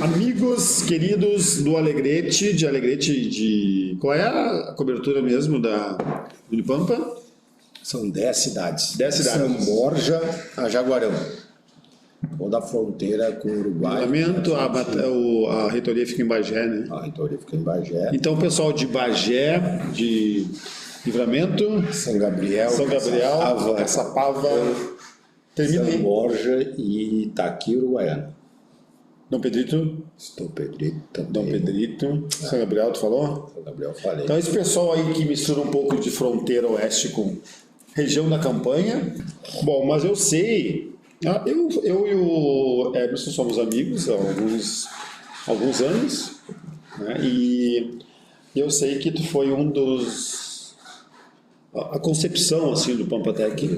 Amigos queridos do Alegrete, qual é a cobertura mesmo da Unipampa? São 10 cidades. 10 cidades. São Borja a Jaguarão. Ou da fronteira com o Uruguai. A reitoria fica em Bagé, né? A reitoria fica em Bagé. Então o pessoal de Bagé, de Livramento, São Gabriel, Caçapava, São Borja e Itaqui, Uruguaiana. Dom Pedrito? Dom Pedrito também. Dom Pedrito. São Gabriel, tu falou? São Gabriel, falei. Então esse pessoal aí que mistura um pouco de fronteira oeste com região da campanha. Bom, mas eu sei... Eu e o Emerson somos amigos há alguns anos, né? E eu sei que tu foi um dos... a concepção assim, do Pampatec.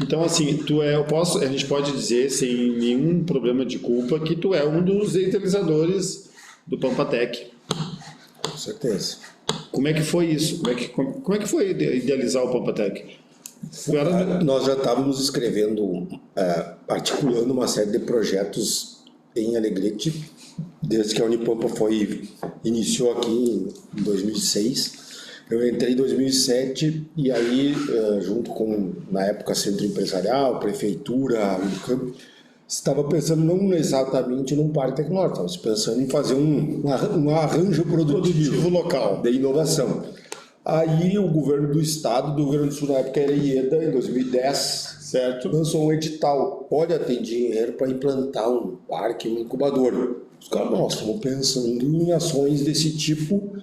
Então, assim, a gente pode dizer, sem nenhum problema de culpa, que tu é um dos idealizadores do Pampatec. Com certeza. Como é que foi isso? Como é que foi idealizar o Pampatec? Nós já estávamos escrevendo, articulando uma série de projetos em Alegrete, desde que a Unipampa iniciou aqui em 2006. Eu entrei em 2007 e aí, junto com, na época, Centro Empresarial, Prefeitura, Unicamp, estava pensando não exatamente num parque tecnológico, estava pensando em fazer um arranjo produtivo local de inovação. Aí o governo do estado, do Rio Grande do Sul, na época era IEDA, em 2010, certo? Lançou um edital. Olha, tem dinheiro para implantar um parque, um incubador. Os caras, nós estamos pensando em ações desse tipo.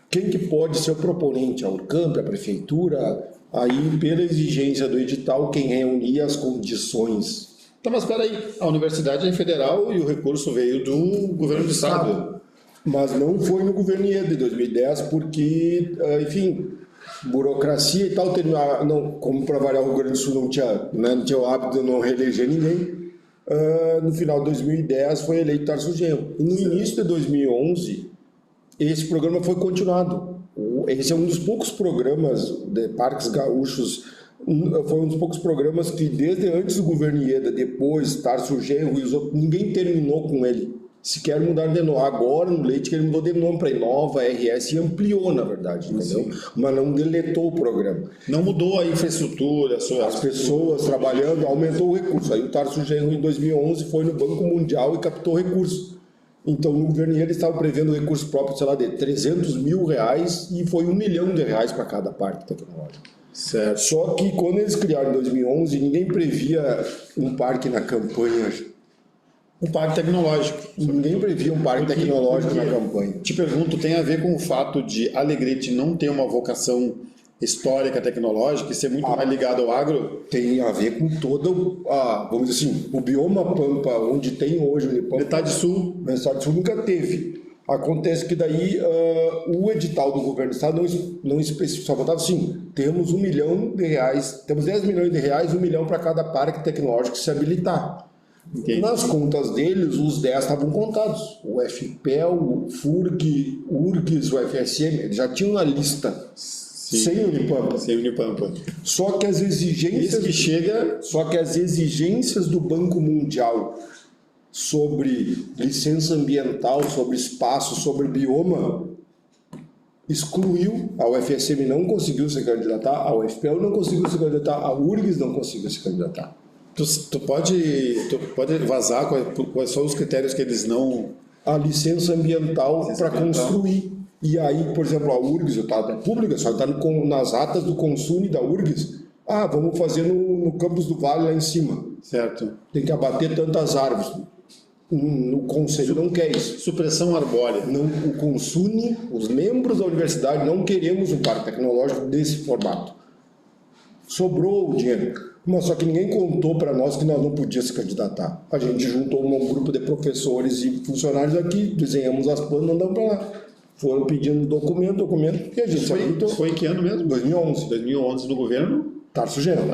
Quem que pode ser o proponente? A Unicamp, a prefeitura? Aí, pela exigência do edital, quem reunia as condições. Tá, mas espera aí, a universidade é federal e o recurso veio do governo do estado. Mas não foi no governo IEDA de 2010, porque, enfim, burocracia e tal, como para variar o Rio Grande do Sul não tinha o hábito de não reeleger ninguém. No final de 2010 foi eleito Tarso Genro. E no início de 2011, esse programa foi continuado. Esse é um dos poucos programas de parques gaúchos, foi um dos poucos programas que desde antes do governo IEDA, depois Tarso Genro e os outros, ninguém terminou com ele. Sequer mudaram de nome. Agora, no Leite, que ele mudou de nome para Inova, RS, e ampliou, na verdade, entendeu? Sim. Mas não deletou o programa. Não mudou a infraestrutura, as pessoas trabalhando, aumentou o recurso. Aí o Tarso Genro, em 2011, foi no Banco Mundial e captou recursos. Então, no governo eles estavam prevendo recurso próprio, sei lá, de 300 mil reais, e foi R$1 milhão para cada parque tecnológico. Certo. Só que quando eles criaram em 2011, ninguém previa um parque na campanha. Um parque tecnológico. Ninguém previa um parque tecnológico na campanha. Te pergunto, tem a ver com o fato de Alegrete não ter uma vocação histórica tecnológica e ser muito mais ligado ao agro? Tem a ver com todo, vamos dizer assim, o bioma Pampa, onde tem hoje o Unipampa. Metade sul Metade sul nunca teve. Acontece que daí o edital do governo do estado não especificou, só botava assim, temos R$1 milhão, temos 10 milhões de reais, R$1 milhão para cada parque tecnológico se habilitar. Entendi. Nas contas deles, os 10 estavam contados. O FPEL, o FURG, o URGS, o FSM, eles já tinham uma lista. Sim, sem Unipampa. Sem Unipampa. Só que as exigências do Banco Mundial sobre licença ambiental, sobre espaço, sobre bioma, excluiu. A UFSM não conseguiu se candidatar, a UFPEL não conseguiu se candidatar, a URGS não conseguiu se candidatar. Tu pode vazar quais são os critérios que eles não... A licença ambiental para construir. E aí, por exemplo, a URGS, está pública, só está nas atas do Consune da URGS. Vamos fazer no Campus do Vale lá em cima. Certo. Tem que abater tantas árvores. No Conselho não quer isso. Supressão arbórea. Não, o Consune, os membros da universidade, não queremos um parque tecnológico desse formato. Sobrou o dinheiro. Mas só que ninguém contou para nós que nós não podíamos se candidatar. A gente juntou um grupo de professores e funcionários aqui, desenhamos as planas, mandamos para lá. Foram pedindo documento, e a gente foi em que ano mesmo? 2011. 2011 no governo? Tarso Genro.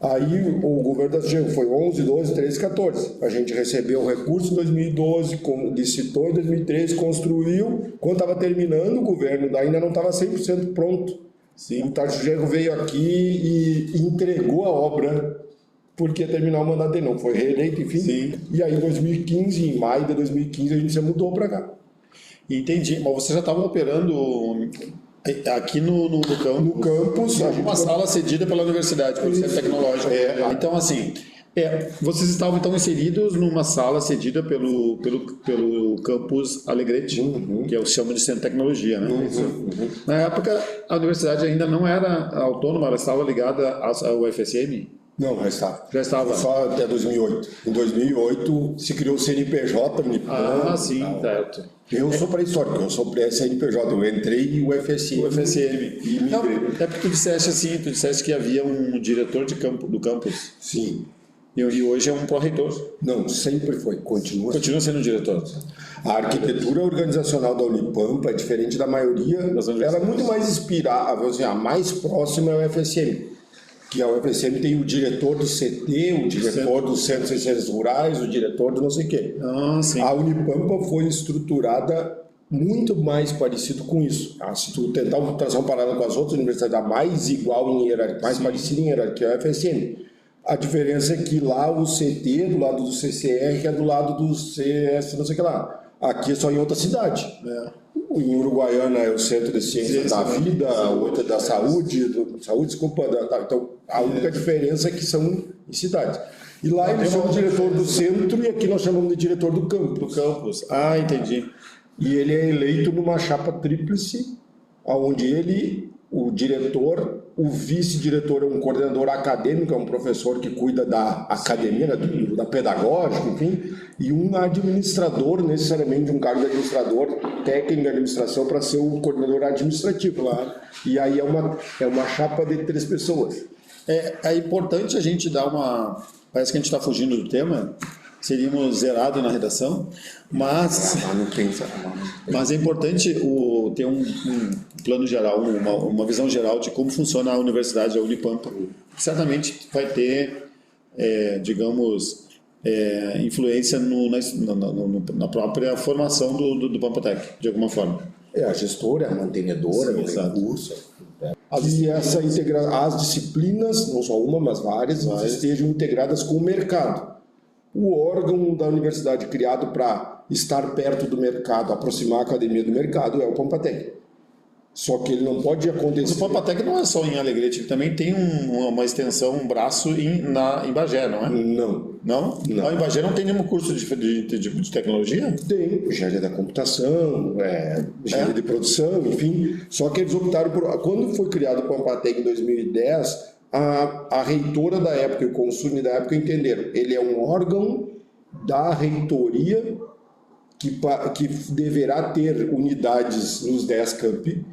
Aí o governo Tarso Genro foi 11, 12, 13, 14. A gente recebeu o recurso em 2012, licitou em 2013, construiu. Quando estava terminando o governo, ainda não estava 100% pronto. Sim. O Tarso Genro veio aqui e entregou a obra porque ia terminar o mandato dele, não foi reeleito, enfim. Sim. E aí em 2015, em maio de 2015, a gente se mudou para cá. Entendi, mas vocês já estavam operando aqui no campus, uma sala cedida pela universidade, pelo Centro Tecnológico. Então, assim, vocês estavam então inseridos numa sala cedida pelo campus Alegrete, que é o chama de Centro de Tecnologia, né? Na época, a universidade ainda não era autônoma, ela estava ligada ao UFSM? Não, já estava. Já estava. Só até 2008. Em 2008 se criou o CNPJ, Unipam. Sim, certo. Eu sou pré-histórico, eu sou pré-CNPJ, eu entrei o UFSM. Não, é porque tu disseste que havia um diretor do campus. Sim. E hoje é um pró-reitor. Não, sempre foi, continua sendo diretor. A arquitetura organizacional da Unipampa é diferente da maioria, ela é muito mais inspirada, assim, a mais próxima é o UFSM. Que a UFSM tem o diretor do CT, o diretor do Centro de Ciências Rurais, o diretor do não sei o quê. Sim. A Unipampa foi estruturada muito mais parecido com isso. Se tu tentar traçar um paralelo com as outras universidades, a mais igual em hierarquia, mais parecida em hierarquia é a UFSM. A diferença é que lá o CT é do lado do CCR, é do lado do CS, não sei o que lá. Aqui é só em outra cidade. Em Uruguaiana é o Centro de Ciências da Vida, a outra é da Saúde, então a única diferença é que são em cidades. E lá eles são o diretor do centro e aqui nós chamamos de diretor do campus. Entendi. E ele é eleito numa chapa tríplice, onde ele, o diretor, o vice-diretor é um coordenador acadêmico, é um professor que cuida da academia, da pedagógica, enfim, e um administrador, necessariamente um cargo de administrador, técnico de administração, para ser o coordenador administrativo lá. E aí é uma chapa de 3 pessoas. É importante a gente dar uma... Parece que a gente está fugindo do tema, seríamos zerados na redação, mas é importante ter um plano geral, uma visão geral de como funciona a universidade, a Unipampa. Certamente vai ter, influência na própria formação do Pampatec, de alguma forma. A gestora, a mantenedora, o recurso. E as disciplinas, não só uma, mas várias, estejam integradas com o mercado. O órgão da universidade criado para estar perto do mercado, aproximar a academia do mercado, é o Pampatec. Só que ele não pode acontecer... O Pampatec não é só em Alegrete, ele também tem uma extensão, um braço em Bagé, não é? Não? Em Bagé não tem nenhum curso de tecnologia? Tem, engenharia da computação, engenharia de produção, enfim. Só que eles optaram por... Quando foi criado o Pampatec em 2010... A reitora da época e o consulne da época entenderam. Ele é um órgão da reitoria que deverá ter unidades nos 10 campi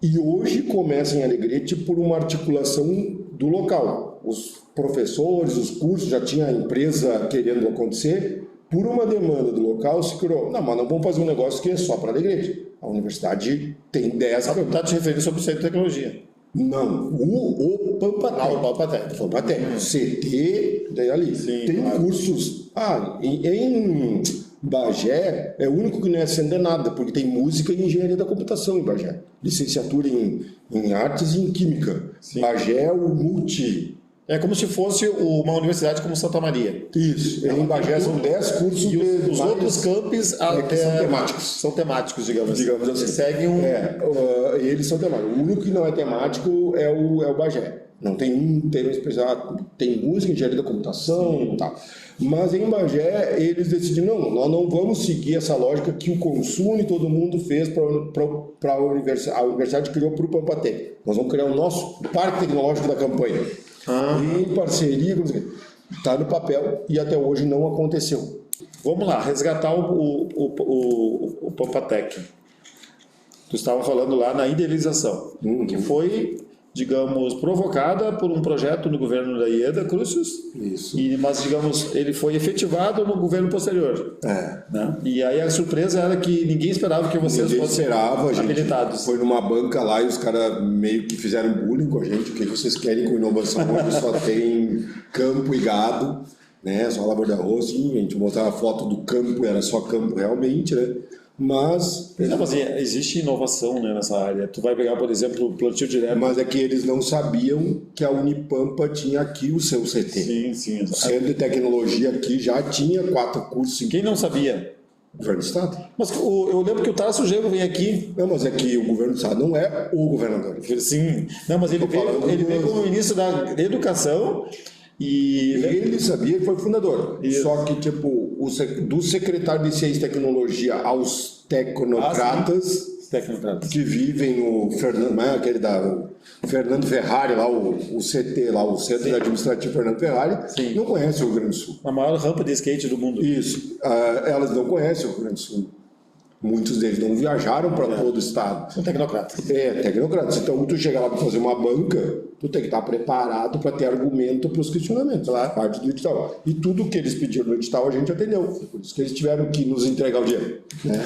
e hoje começa em Alegrete por uma articulação do local. Os professores, os cursos, já tinha a empresa querendo acontecer, por uma demanda do local se criou. Mas não vamos fazer um negócio que é só para Alegrete. A universidade tem 10 campi. Está te referindo sobre o Centro de Tecnologia? Não, o Pampatec. CT, daí ali. Sim, tem cursos. Em Bagé é o único que não é acender nada, porque tem música e engenharia da computação em Bagé. Licenciatura em artes e em química. Sim. Bagé é o multi. É como se fosse uma universidade como Santa Maria. Isso. Em Bagé são 10 cursos. E os outros campos são temáticos. São temáticos, digamos assim. Eles seguem eles são temáticos. O único que não é temático é o Bagé. Não tem um tema especial. Tem música, engenharia da computação e tal. Mas em Bagé, eles decidiram, nós não vamos seguir essa lógica que o Consune todo mundo fez para a universidade. A universidade criou para o Pampatec. Nós vamos criar o nosso parque tecnológico da campanha. Em parceria, está no papel e até hoje não aconteceu. Vamos lá, resgatar o Pampatec. Tu estava falando lá na idealização, que foi, digamos, provocada por um projeto no governo da Ieda Crucius. Isso. Mas, digamos, ele foi efetivado no governo posterior. Né? E aí a surpresa era que ninguém esperava que vocês fossem habilitados. Foi numa banca lá e os caras meio que fizeram bullying com a gente. O que vocês querem com inovação? Hoje só tem campo e gado, né? Só lavoura de arroz. Sim, a gente mostrava a foto do campo, era só campo realmente, né? Mas Não, mas existe inovação, né, nessa área. Tu vai pegar, por exemplo, o plantio direto. Mas é que eles não sabiam que a Unipampa tinha aqui o seu CT. Sim, sim. O Centro de Tecnologia aqui já tinha 4 cursos. Quem não sabia? O Governo do Estado. Mas eu lembro que o Tasso Genro vem aqui. Não, mas é que o Governo do Estado não é o governador. Sim. Não, mas ele veio como ministro da Educação e... Ele sabia que foi fundador. Isso. Só que, tipo, do secretário de Ciência e Tecnologia aos tecnocratas... Tecnocratas. Que vivem o Fernando, o Fernando Ferrari, lá, o CT, lá, o Centro Administrativo Fernando Ferrari, Sim. não conhecem o Rio Grande do Sul. A maior rampa de skate do mundo. Isso. Elas não conhecem o Rio Grande do Sul. Muitos deles não viajaram para todo o estado. São tecnocratas. Tecnocratas. Então, tu chegar lá para fazer uma banca, tu tem que estar preparado para ter argumento para os questionamentos, lá, parte do edital. E tudo que eles pediram no edital, a gente atendeu. Por isso que eles tiveram que nos entregar o dinheiro. Né?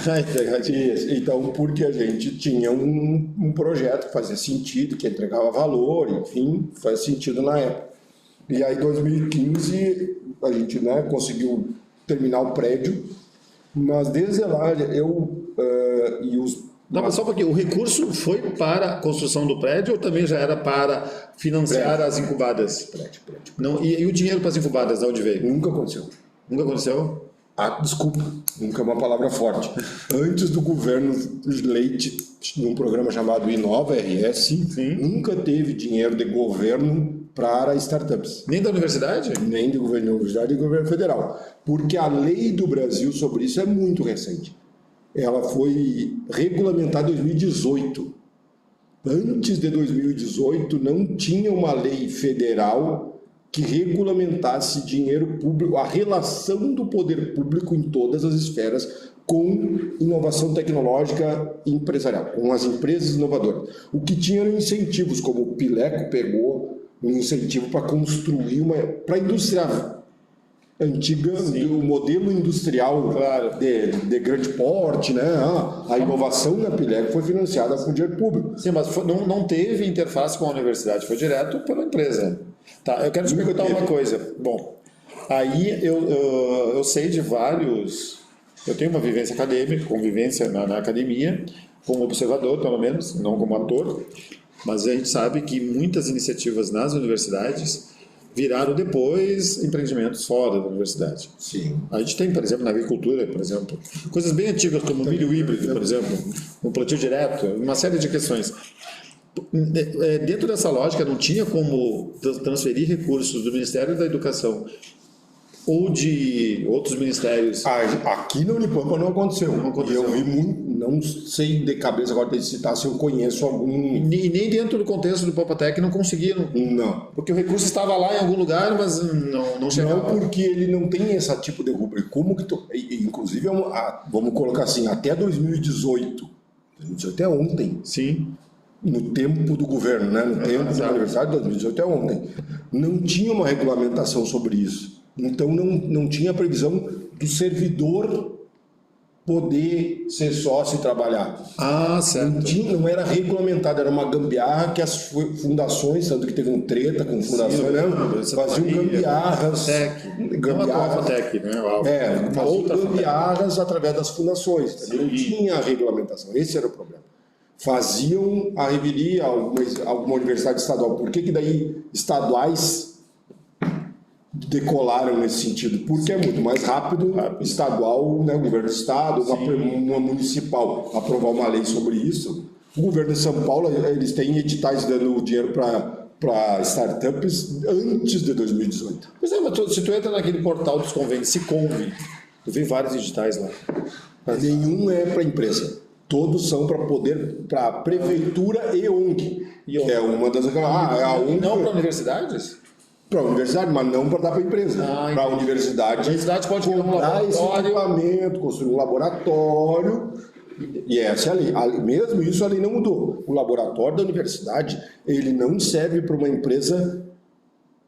Isso. Então, porque a gente tinha um projeto que fazia sentido, que entregava valor, enfim, faz sentido na época. E aí, em 2015, a gente, né, conseguiu terminar o prédio. Mas desde lá, e os... Não, mas só porque o recurso foi para a construção do prédio ou também já era para financiar as incubadas? Prédio. Não, e o dinheiro para as incubadas, de onde veio? Nunca aconteceu. Nunca aconteceu? Desculpa, nunca é uma palavra forte. Antes do governo Leite, num programa chamado Inova RS, nunca teve dinheiro de governo para startups. Nem da universidade? Nem do governo da universidade e do governo federal. Porque a lei do Brasil sobre isso é muito recente. Ela foi regulamentada em 2018. Antes de 2018, não tinha uma lei federal que regulamentasse dinheiro público, a relação do poder público em todas as esferas com inovação tecnológica e empresarial, com as empresas inovadoras. O que tinha eram incentivos, como o Pileco pegou um incentivo para construir para a indústria antiga, do modelo industrial, claro, de grande porte, né? A inovação na Pileco foi financiada com dinheiro público. Sim, mas não teve interface com a universidade, foi direto pela empresa. Tá, eu quero te perguntar uma coisa. Bom, aí eu sei de vários... Eu tenho uma vivência acadêmica, convivência na academia, como observador, pelo menos, não como ator, mas a gente sabe que muitas iniciativas nas universidades viraram depois empreendimentos fora da universidade. Sim. A gente tem, por exemplo, na agricultura, por exemplo, coisas bem antigas como o milho híbrido, por exemplo, o plantio direto, uma série de questões. Dentro dessa lógica, não tinha como transferir recursos do Ministério da Educação ou de outros ministérios? Aqui na Unipampa não aconteceu. Eu vi muito, não sei de cabeça agora de citar se eu conheço algum... E nem dentro do contexto do Pampatec não conseguiram? Não. Porque o recurso estava lá em algum lugar, mas não chegava. Não, porque ele não tem esse tipo de rubrica. Como que inclusive, vamos colocar assim, até 2018 é ontem. Sim. No tempo do governo, né? No tempo do aniversário de 2018 é ontem. Não tinha uma regulamentação sobre isso. Então não tinha previsão do servidor poder ser sócio e trabalhar. Certo. Não era regulamentado, era uma gambiarra que as fundações, tanto que teve um treta com fundações, faziam gambiarras. Gambiarras, né? Faziam gambiarras através das fundações. Não tinha regulamentação, esse era o problema. Faziam a revelia alguma universidade estadual. Por que daí estaduais decolaram nesse sentido? Porque é muito mais rápido, estadual, né, o governo do estado, uma municipal aprovar uma lei sobre isso. O governo de São Paulo, eles têm editais dando dinheiro para startups antes de 2018. Pois é, mas se tu entra naquele portal dos convênios, Siconv, tu vê vários editais lá. Nenhum é para empresa. Todos são para prefeitura e ONG. Que é uma das... a ONG... Não para universidades? Para a universidade, mas não para dar para a empresa. Para a universidade. A universidade pode comprar um laboratório. Esse equipamento, construir um laboratório. E essa é a lei. Mesmo isso a lei não mudou. O laboratório da universidade, ele não serve para uma empresa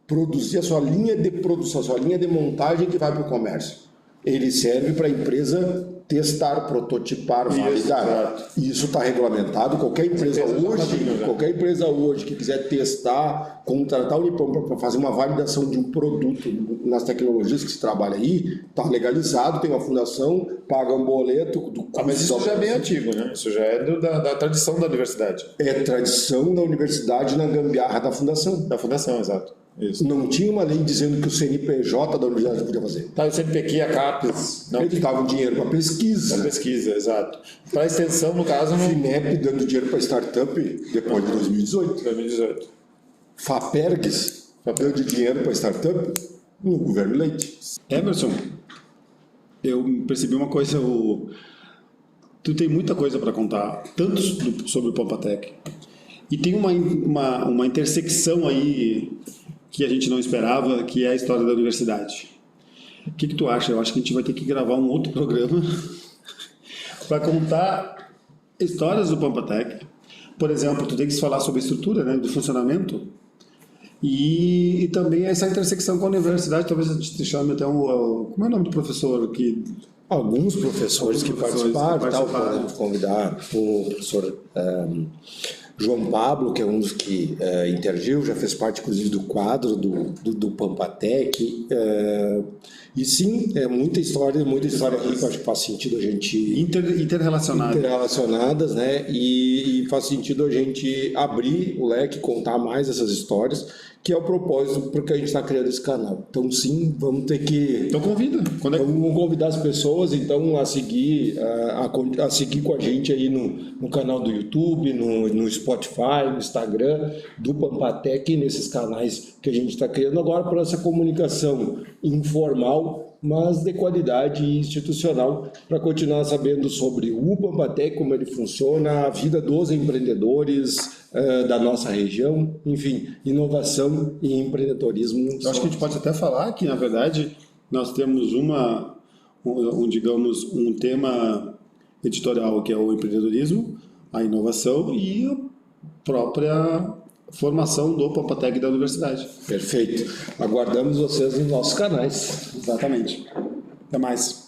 produzir a sua linha de produção, a sua linha de montagem que vai para o comércio. Ele serve para a empresa testar, prototipar, validar. Isso está regulamentado. Qualquer empresa hoje que quiser testar, contratar a Unipampa para fazer uma validação de um produto nas tecnologias que se trabalha aí, está legalizado, tem uma fundação, paga um boleto do custo. Mas isso já é bem antigo, né? Isso já é da tradição da universidade. É tradição da universidade na gambiarra da fundação. Da fundação, exato. Isso. Não tinha uma lei dizendo que o CNPJ da universidade podia fazer. Tá, o CNPq, a CAPES. Não, eles davam dinheiro para pesquisa. Para pesquisa, exato. Para extensão, no caso, não. FINEP dando dinheiro para startup depois de 2018. FAPERGS dando dinheiro para startup no governo Leite. Emerson, eu percebi uma coisa, tu tem muita coisa para contar, tanto sobre o Pampatec, e tem uma intersecção aí que a gente não esperava, que é a história da universidade. O que tu acha? Eu acho que a gente vai ter que gravar um outro programa para contar histórias do Pampatec. Por exemplo, tu tem que falar sobre a estrutura, né, do funcionamento, e também essa intersecção com a universidade. Talvez a gente chame até como é o nome do professor que... Alguns professores que participaram, podemos convidar o professor João Pablo, que é um dos que interviu, já fez parte, inclusive, do quadro do Pampatec. E sim, é muita história rica, acho que faz sentido a gente... Interrelacionadas, né? E faz sentido a gente abrir o leque, contar mais essas histórias, que é o propósito porque a gente está criando esse canal. Então, sim, vamos ter que... Então, convida. Vamos convidar as pessoas, então, a seguir com a gente aí no canal do YouTube, no Spotify, no Instagram, do Pampatec, nesses canais que a gente está criando agora para essa comunicação informal, mas de qualidade institucional, para continuar sabendo sobre o Pampatec, como ele funciona, a vida dos empreendedores da nossa região, enfim, inovação e empreendedorismo. Eu acho que a gente pode até falar que, na verdade, nós temos digamos, um tema editorial que é o empreendedorismo, a inovação e a própria formação do Pampatec da universidade. Perfeito. Aguardamos vocês nos nossos canais. Exatamente. Até mais.